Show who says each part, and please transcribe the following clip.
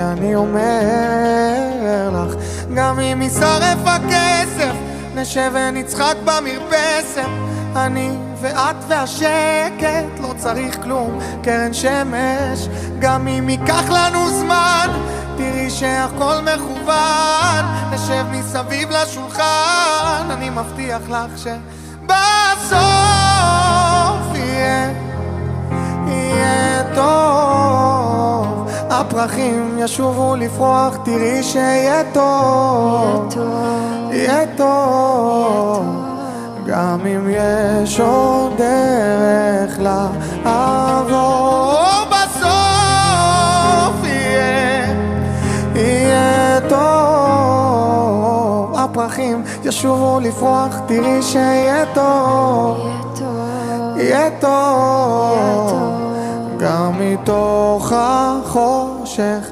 Speaker 1: אני אומר לך, גם אם יישרף הכסף, נשב ונצחק במרפסת. אני ואת והשקט, לא צריך כלום, קרן שמש. גם אם ייקח לנו זמן, תראי שהכל מכוון. נשב מסביב לשולחן, אני מבטיח לך שבסוף יהיה טוב. הפרחים ישובו לפרוח, תראי שיהיה טוב, יהיה טוב. גם אם יש עוד דרך לעבור, בסוף יהיה טוב. הפרחים ישובו לפרוח, תראי שיהיה טוב, יהיה טוב. גם מתוך החושך